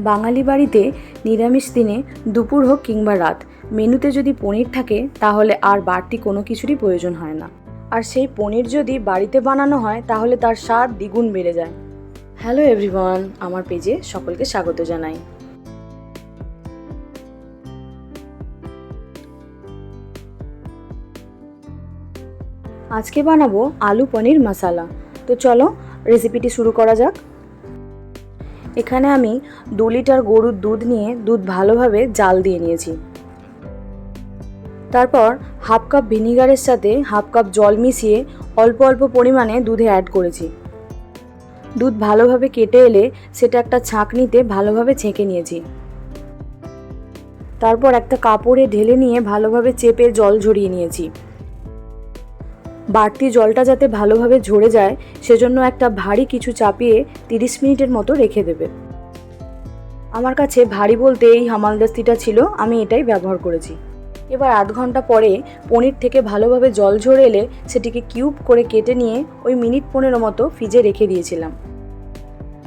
বাঙালি বাড়িতে নিরামিষ দিনে দুপুর হোক কিংবা রাত মেনুতে যদি পনির থাকে তাহলে আর বাড়তি কোনো কিছুরই প্রয়োজন হয় না। আর সেই পনির যদি বাড়িতে বানানো হয় তাহলে তার স্বাদ দ্বিগুণ বেড়ে যায়। হ্যালো এভরিওয়ান, আমার পেজে সকলকে স্বাগত জানাই। আজকে বানাবো আলু পনির মশালা। তো চলো রেসিপিটি শুরু করা যাক। এখানে আমি 2 লিটার গরুর দুধ নিয়ে দুধ ভালোভাবে জাল দিয়ে নিয়েছি। তারপর হাফ কাপ ভিনিগারের সাথে হাফ কাপ জল মিশিয়ে অল্প অল্প পরিমাণে দুধে অ্যাড করেছি। দুধ ভালোভাবে কেটে এলে সেটা একটা ছাঁকনিতে ভালোভাবে ছেঁকে নিয়েছি। তারপর একটা কাপড়ে ঢেলে নিয়ে ভালোভাবে চেপে জল ঝরিয়ে নিয়েছি। বাড়তি জলটা যাতে ভালোভাবে ঝরে যায় সেজন্য একটা ভারী কিছু চাপিয়ে 30 মিনিটের মতো রেখে দেবে। আমার কাছে ভারী বলতে এই হামালদিস্তিটা ছিল, আমি এটাই ব্যবহার করেছি। এবার আধ ঘন্টা পরে পনির থেকে ভালোভাবে জল ঝরে এলে সেটিকে কিউব করে কেটে নিয়ে ওই মিনিট 15 মতো ফ্রিজে রেখে দিয়েছিলাম।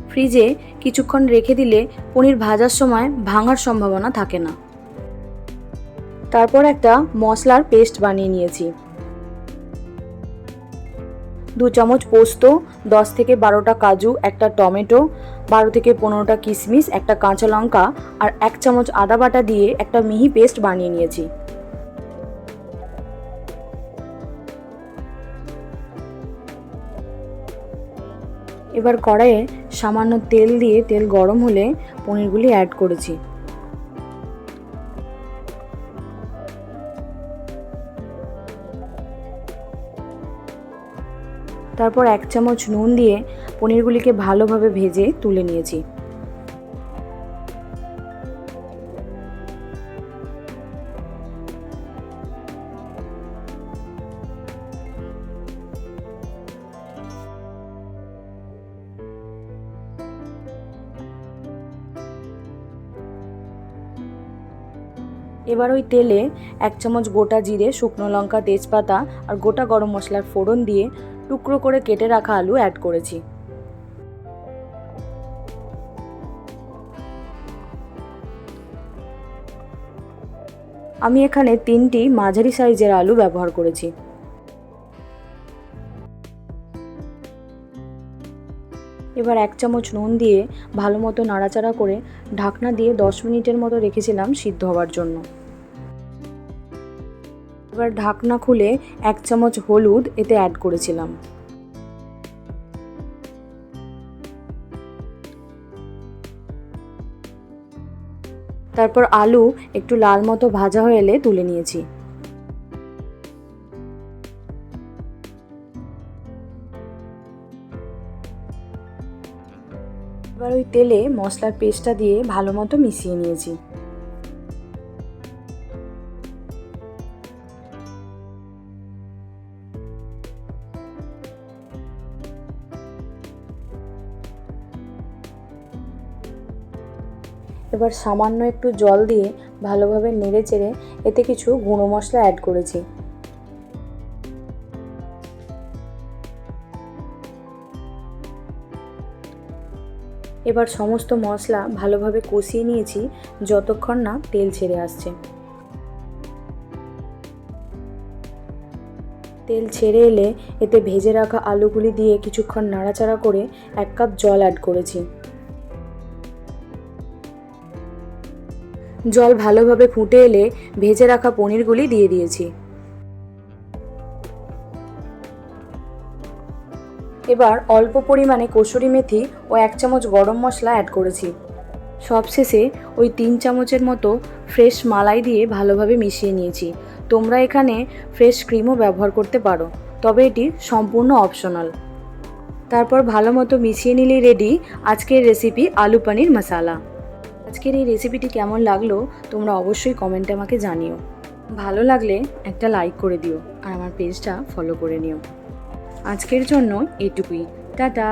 ফ্রিজে কিছুক্ষণ রেখে দিলে পনির ভাজার সময় ভাঙার সম্ভাবনা থাকে না। তারপর একটা মশলার পেস্ট বানিয়ে নিয়েছি। 2 চামচ পোস্ত, 10 থেকে 12টা কাজু, একটা টমেটো, 12 থেকে 15টা কিশমিশ, একটা কাঁচা লঙ্কা আর 1 চামচ আদা বাটা দিয়ে একটা মিহি পেস্ট বানিয়ে নিয়েছি। এবার কড়াইয়ে সামান্য তেল দিয়ে তেল গরম হলে পনিরগুলি অ্যাড করেছি। তারপর 1 চামচ নুন দিয়ে পনিরগুলিকে ভালোভাবে ভেজে তুলে নিয়েছি। এবার ওই তেলে 1 চামচ গোটা জিরে, শুকনো লঙ্কা, তেজপাতা আর গোটা গরম মশলার ফোড়ন দিয়ে টুকরো করে কেটে রাখা আলু অ্যাড করেছি। আমি এখানে 3টি মাঝারি সাইজের আলু ব্যবহার করেছি। এবার 1 চামচ নুন দিয়ে ভালো মতো নাড়াচাড়া করে ঢাকনা দিয়ে 10 মিনিটের মতো রেখেছিলাম সিদ্ধ হওয়ার জন্য। এবার ঢাকনা খুলে 1 চামচ হলুদ এতে অ্যাড করেছিলাম। তারপর আলু একটু লাল মতো ভাজা হয়ে এলে তুলে নিয়েছি। এবার ওই তেলে মশলার পেস্টটা দিয়ে ভালো মতো মিশিয়ে নিয়েছি। এবার সামান্য একটু জল দিয়ে ভালোভাবে নেড়ে চেড়ে এতে কিছু গুঁড়ো মশলা অ্যাড করেছি। এবার সমস্ত মশলা ভালোভাবে কষিয়ে নিয়েছি যতক্ষণ না তেল ছেড়ে আসছে। তেল ছেড়ে এলে এতে ভেজে রাখা আলুগুলি দিয়ে কিছুক্ষণ নাড়াচাড়া করে 1 কাপ জল অ্যাড করেছি। জল ভালোভাবে ফুটে এলে ভেজে রাখা পনিরগুলি দিয়ে দিয়েছি। এবার অল্প পরিমাণে কসুরি মেথি ও 1 চামচ গরম মশলা অ্যাড করেছি। সবশেষে ওই 3 চামচের মতো ফ্রেশ মালাই দিয়ে ভালোভাবে মিশিয়ে নিয়েছি। তোমরা এখানে ফ্রেশ ক্রিমও ব্যবহার করতে পারো, তবে এটি সম্পূর্ণ অপশনাল। তারপর ভালো মতো মিশিয়ে নিলেই রেডি আজকের রেসিপি আলু পনির মশালা। আজকের এই রেসিপিটি কেমন লাগলো তোমরা অবশ্যই কমেন্টে আমাকে জানিও। ভালো লাগলে একটা লাইক করে দিও আর আমার পেজটা ফলো করে নিও। আজকের জন্য এটুকুই। টাটা।